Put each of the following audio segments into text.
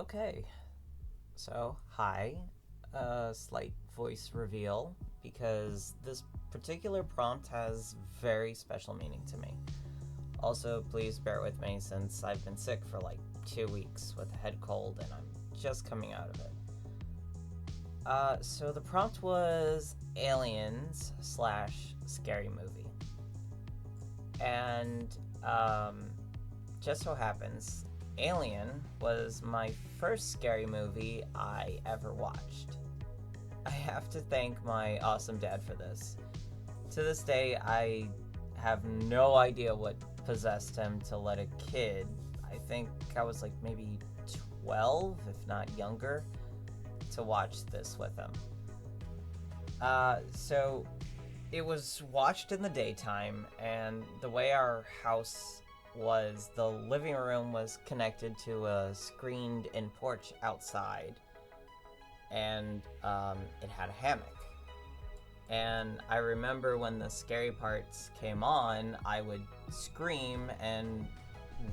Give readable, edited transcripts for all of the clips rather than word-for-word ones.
Okay, so hi. Slight voice reveal because this particular prompt has very special meaning to me. Also, please bear with me since I've been sick for like 2 weeks with a head cold and I'm just coming out of it. So the prompt was aliens slash scary movie. And just so happens, Alien was my first scary movie I ever watched. I have to thank my awesome dad for this. To this day, I have no idea what possessed him to let a kid, I think I was like maybe 12, if not younger, to watch this with him. So it was watched in the daytime, and the way our house was, the living room was connected to a screened in porch outside, and it had a hammock. And I remember when the scary parts came on, I would scream and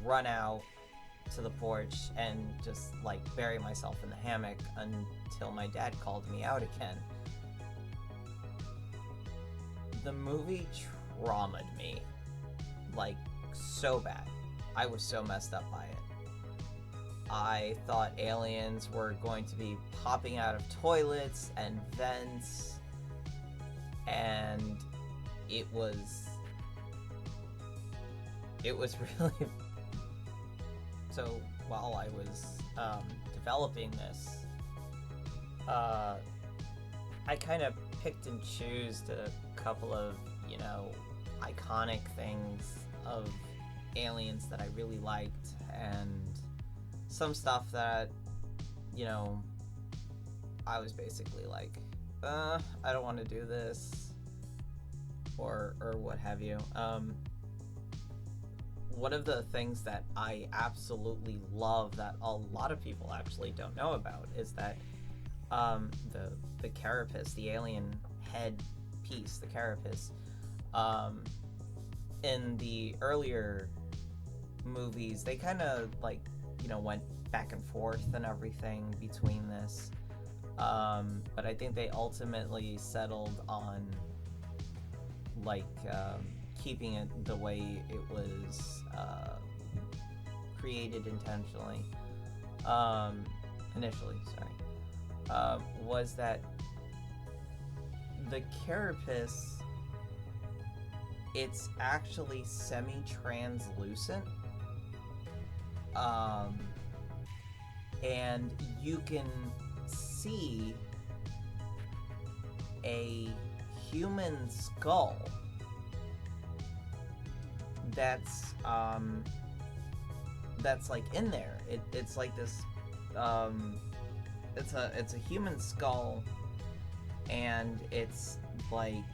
run out to the porch and just like bury myself in the hammock until my dad called me out again. The movie traumatized me, like, so bad. I was so messed up by it. I thought aliens were going to be popping out of toilets and vents, and it was really. So while I was developing this, I kind of picked and chose a couple of, iconic things of aliens that I really liked, and some stuff that, I was basically like, I don't want to do this, or what have you. One of the things that I absolutely love that a lot of people actually don't know about is that the carapace, the alien head piece, the carapace, in the earlier movies, they kind of went back and forth and everything between this. But I think they ultimately settled on keeping it the way it was created intentionally. Initially, sorry. Was that the carapace, it's actually semi-translucent, and you can see a human skull that's like in there. It's like this. It's a human skull, and it's like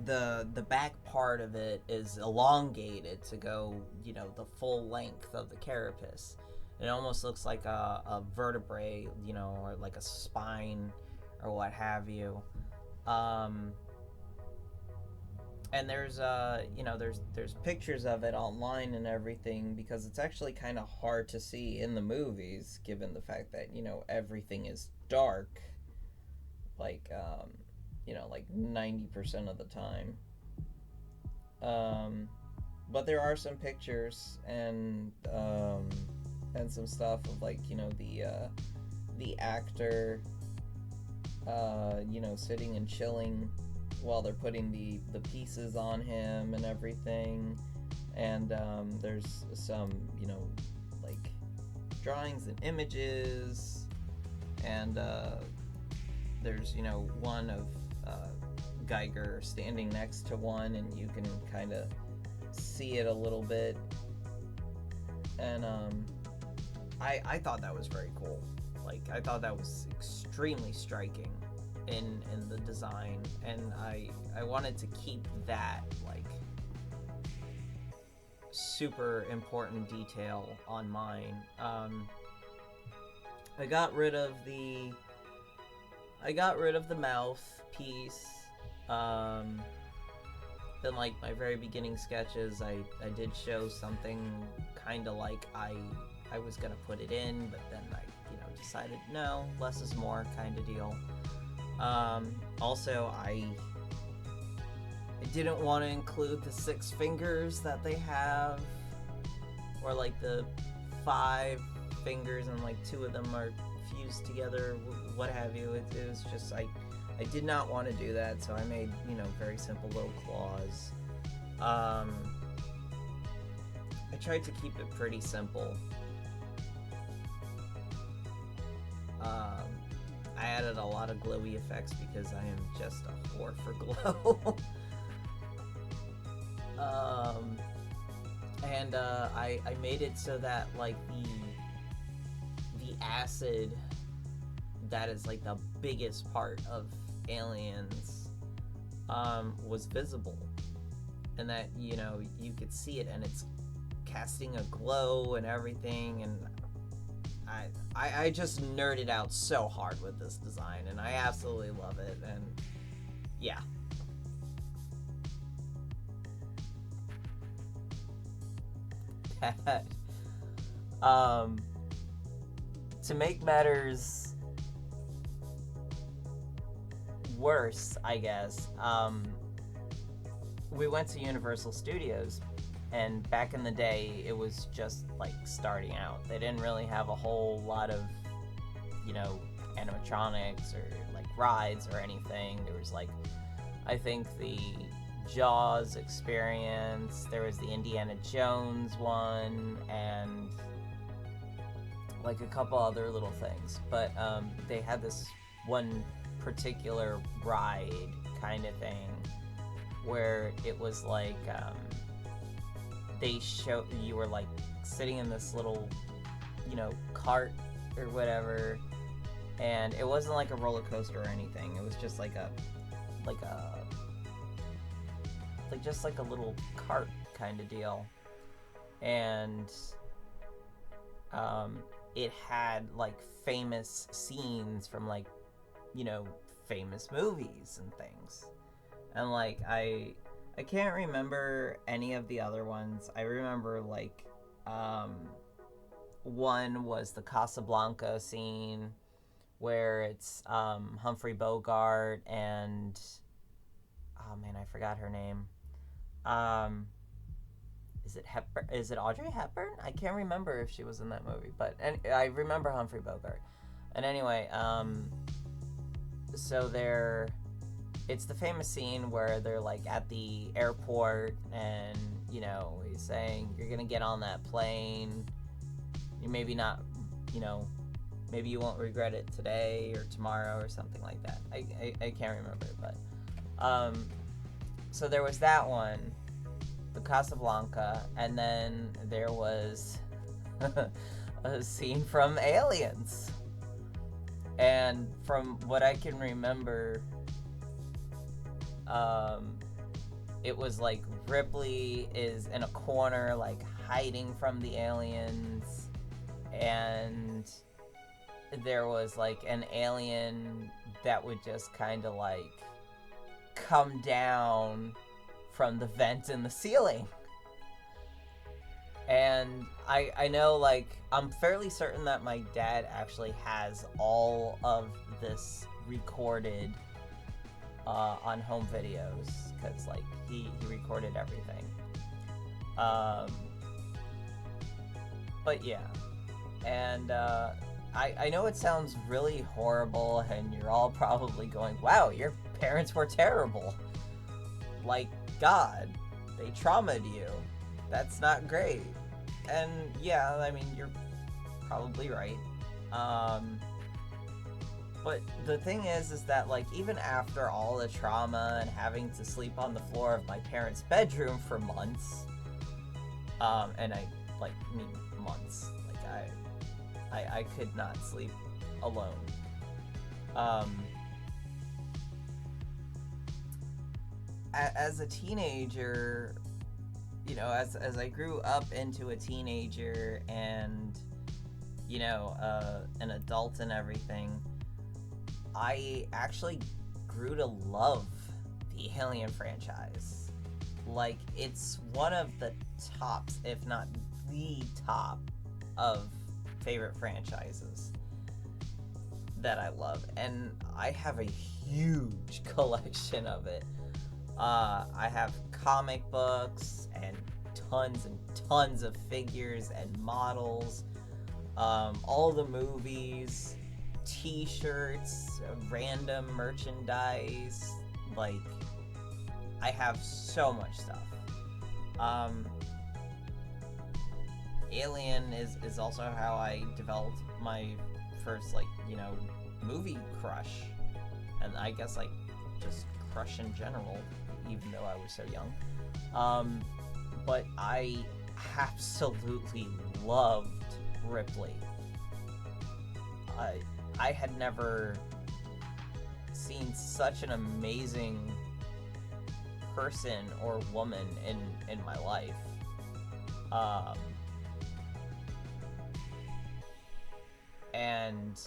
the back part of it is elongated to go, the full length of the carapace. It almost looks like a vertebrae, or like a spine, or what have you. And there's there's pictures of it online and everything, because it's actually kind of hard to see in the movies, given the fact that everything is dark, like 90% of the time. But there are some pictures and some stuff of the actor sitting and chilling while they're putting the pieces on him and everything. And there's some drawings and images, and there's one of Geiger standing next to one, and you can kind of see it a little bit. And I thought that was very cool. I thought that was extremely striking in the design, and I wanted to keep that super important detail on mine. I got rid of the mouthpiece. In my very beginning sketches, I did show something kind of like I I was gonna put it in, but then I, decided no, less is more kind of deal. Also, I didn't want to include the 6 fingers that they have, or like the 5 fingers and like 2 of them are fused together, what have you. It was just, I did not want to do that, so I made, very simple little claws. I tried to keep it pretty simple. I added a lot of glowy effects because I am just a whore for glow. And I made it so that like the acid that is like the biggest part of aliens was visible, and that you could see it, and it's casting a glow and everything. And I just nerded out so hard with this design, and I absolutely love it. And yeah. To make matters worse, I guess, we went to Universal Studios, and back in the day, it was just like starting out. They didn't really have a whole lot of, animatronics or like rides or anything. There was like, I think the Jaws experience, there was the Indiana Jones one, and like a couple other little things. But they had this one particular ride kind of thing where it was like you were like sitting in this little cart or whatever, and it wasn't like a roller coaster or anything. It was just like just like a little cart kind of deal, and it had like famous scenes from like famous movies and things. And like I can't remember any of the other ones. I remember like one was the Casablanca scene where it's Humphrey Bogart and oh man, I forgot her name. Is it Hepburn? Is it Audrey Hepburn? I can't remember if she was in that movie, but I remember Humphrey Bogart. And anyway, so it's the famous scene where they're like at the airport, and he's saying you're gonna get on that plane. You maybe not, maybe you won't regret it today or tomorrow or something like that. I can't remember, but so there was that one, the Casablanca, and then there was a scene from Aliens. And from what I can remember, it was like Ripley is in a corner, like hiding from the aliens, and there was like an alien that would just kind of like come down from the vent in the ceiling. And I know, like, I'm fairly certain that my dad actually has all of this recorded on home videos, because like he recorded everything. But yeah, and I know it sounds really horrible, and you're all probably going, wow, your parents were terrible. Like, God, they traumatized you. That's not great. And yeah, I mean, you're probably right. But the thing is that, like, even after all the trauma and having to sleep on the floor of my parents' bedroom for months, and I, like, mean months. Like, I could not sleep alone. As a teenager, as I grew up into a teenager and, an adult and everything, I actually grew to love the Alien franchise. Like, it's one of the tops, if not the top, of favorite franchises that I love, and I have a huge collection of it. I have comic books and tons of figures and models, all the movies, T-shirts, random merchandise. Like, I have so much stuff. Alien is also how I developed my first, like, movie crush, and I guess, like, just crush in general, even though I was so young. But I absolutely loved Ripley. I had never seen such an amazing person or woman in my life. And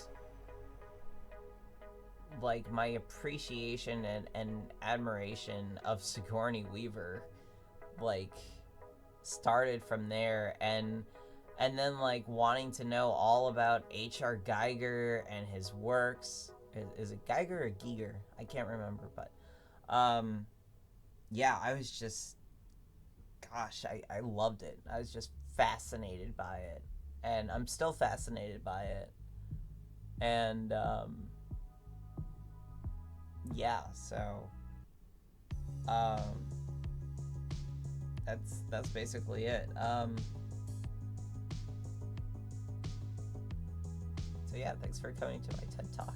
like, my appreciation and admiration of Sigourney Weaver, like, started from there, and then, like, wanting to know all about H.R. Geiger and his works. Is it Geiger or Giger? I can't remember, but yeah, I was just, gosh, I loved it. I was just fascinated by it, and I'm still fascinated by it. And yeah, so that's basically it. So yeah, thanks for coming to my TED Talk.